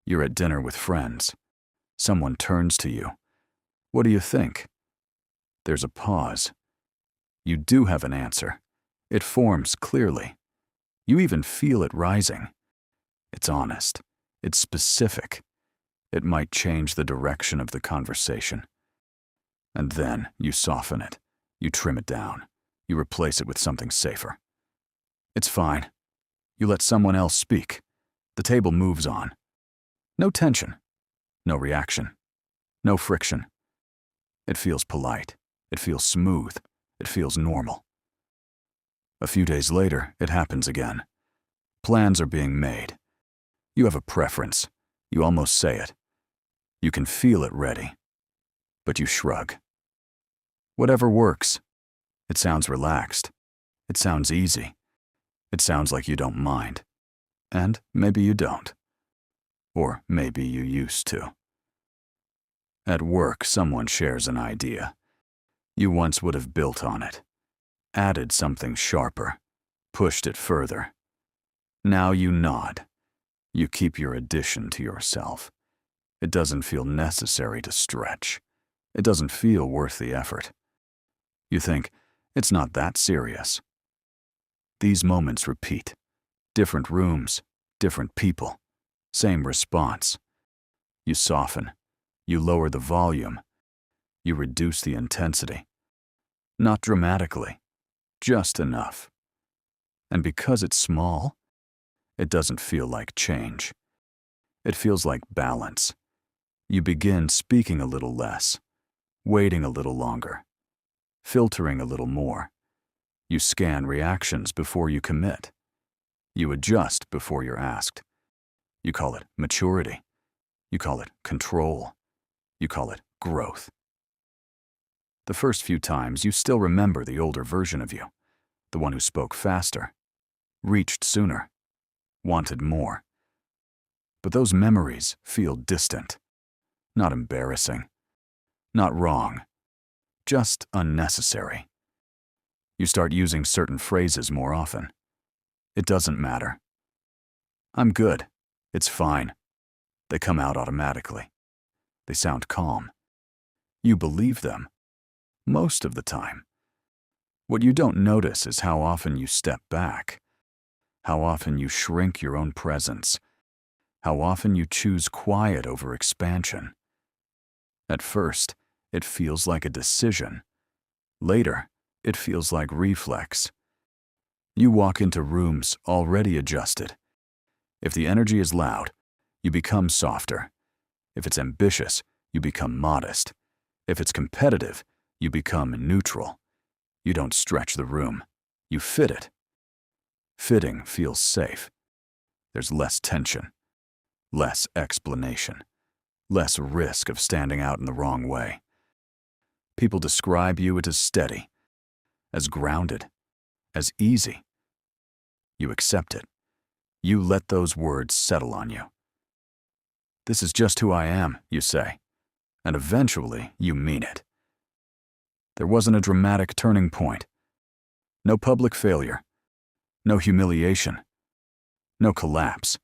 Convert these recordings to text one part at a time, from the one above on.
You're at dinner with friends. Someone turns to you. What do you think? There's a pause. You do have an answer. It forms clearly. You even feel it rising. It's honest. It's specific. It might change the direction of the conversation. And then you soften it. You trim it down. You replace it with something safer. It's fine. You let someone else speak. The table moves on. No tension. No reaction. No friction. It feels polite. It feels smooth. It feels normal. A few days later, it happens again. Plans are being made. You have a preference. You almost say it. You can feel it ready. But you shrug. Whatever works. It sounds relaxed. It sounds easy. It sounds like you don't mind. And maybe you don't. Or maybe you used to. At work, someone shares an idea. You once would have built on it, added something sharper, pushed it further. Now you nod. You keep your addition to yourself. It doesn't feel necessary to stretch. It doesn't feel worth the effort. You think, it's not that serious. These moments repeat. Different rooms, different people, same response. You soften. You lower the volume. You reduce the intensity. Not dramatically, just enough. And because it's small, it doesn't feel like change. It feels like balance. You begin speaking a little less, waiting a little longer, filtering a little more. You scan reactions before you commit. You adjust before you're asked. You call it maturity. You call it control. You call it growth. The first few times, you still remember the older version of you, the one who spoke faster, reached sooner, wanted more. But those memories feel distant, not embarrassing, not wrong, just unnecessary. You start using certain phrases more often. It doesn't matter. I'm good. It's fine. They come out automatically. They sound calm. You believe them. Most of the time. What you don't notice is how often you step back, how often you shrink your own presence, how often you choose quiet over expansion. At first, it feels like a decision. Later, it feels like reflex. You walk into rooms already adjusted. If the energy is loud, you become softer. If it's ambitious, you become modest. If it's competitive, you become neutral. You don't stretch the room. You fit it. Fitting feels safe. There's less tension, less explanation, less risk of standing out in the wrong way. People describe you as steady, as grounded, as easy. You accept it. You let those words settle on you. This is just who I am, you say, and eventually you mean it. There wasn't a dramatic turning point. No public failure. No humiliation. No collapse.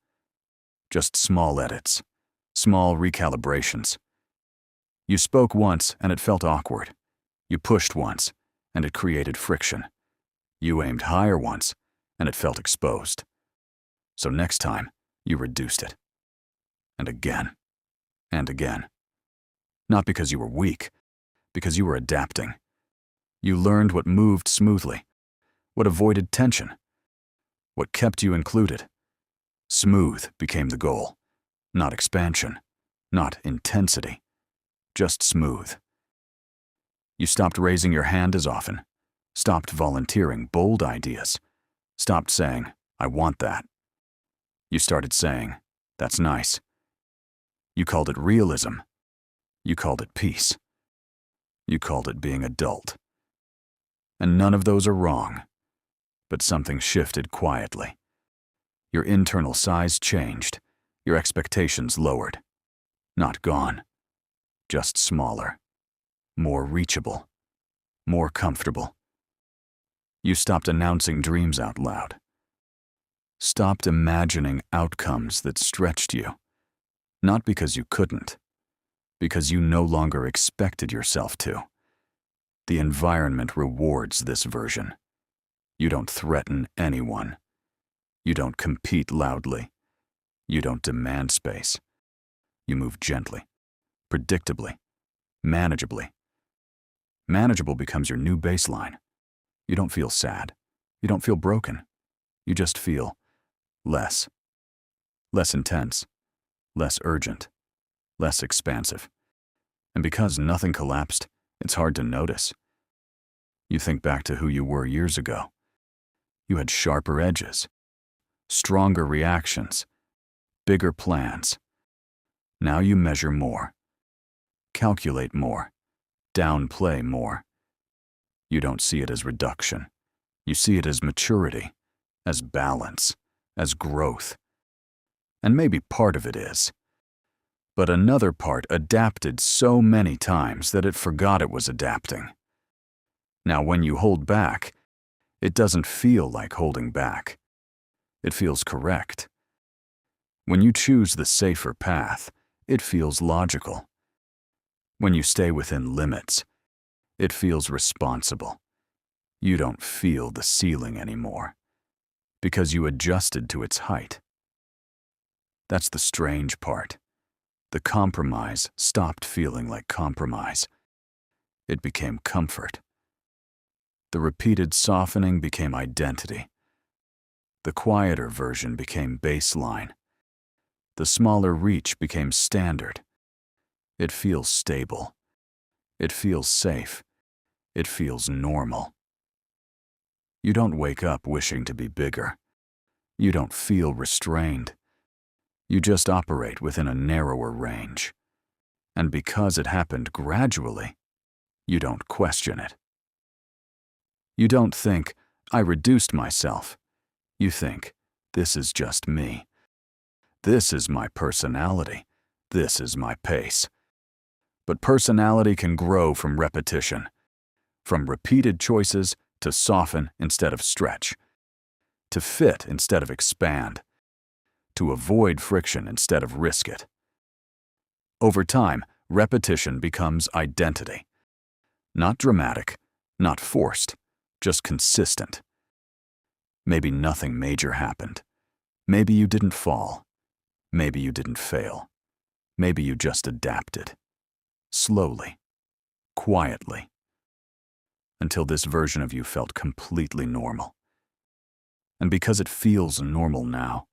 Just small edits. Small recalibrations. You spoke once and it felt awkward. You pushed once and it created friction. You aimed higher once and it felt exposed. So next time, you reduced it. And again. And again. Not because you were weak, because you were adapting. You learned what moved smoothly, what avoided tension, what kept you included. Smooth became the goal, not expansion, not intensity, just smooth. You stopped raising your hand as often, stopped volunteering bold ideas, stopped saying, I want that. You started saying, that's nice. You called it realism. You called it peace. You called it being adult. And none of those are wrong, but something shifted quietly. Your internal size changed, your expectations lowered. Not gone, just smaller, more reachable, more comfortable. You stopped announcing dreams out loud. Stopped imagining outcomes that stretched you. Not because you couldn't, because you no longer expected yourself to. The environment rewards this version. You don't threaten anyone. You don't compete loudly. You don't demand space. You move gently, predictably, manageably. Manageable becomes your new baseline. You don't feel sad. You don't feel broken. You just feel less. Less intense, less urgent, less expansive. And because nothing collapsed, it's hard to notice. You think back to who you were years ago. You had sharper edges, stronger reactions, bigger plans. Now you measure more, calculate more, downplay more. You don't see it as reduction. You see it as maturity, as balance, as growth. And maybe part of it is. But another part adapted so many times that it forgot it was adapting. Now, when you hold back, it doesn't feel like holding back. It feels correct. When you choose the safer path, it feels logical. When you stay within limits, it feels responsible. You don't feel the ceiling anymore, because you adjusted to its height. That's the strange part. The compromise stopped feeling like compromise. It became comfort. The repeated softening became identity. The quieter version became baseline. The smaller reach became standard. It feels stable. It feels safe. It feels normal. You don't wake up wishing to be bigger. You don't feel restrained. You just operate within a narrower range. And because it happened gradually, you don't question it. You don't think, I reduced myself. You think, this is just me. This is my personality. This is my pace. But personality can grow from repetition, from repeated choices to soften instead of stretch, to fit instead of expand, to avoid friction instead of risk it. Over time, repetition becomes identity. Not dramatic, not forced, just consistent. Maybe nothing major happened. Maybe you didn't fall. Maybe you didn't fail. Maybe you just adapted. Slowly, quietly, until this version of you felt completely normal. And because it feels normal now,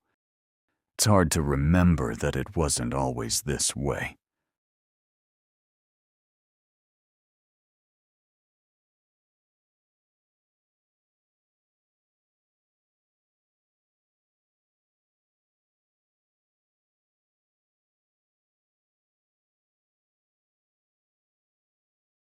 it's hard to remember that it wasn't always this way.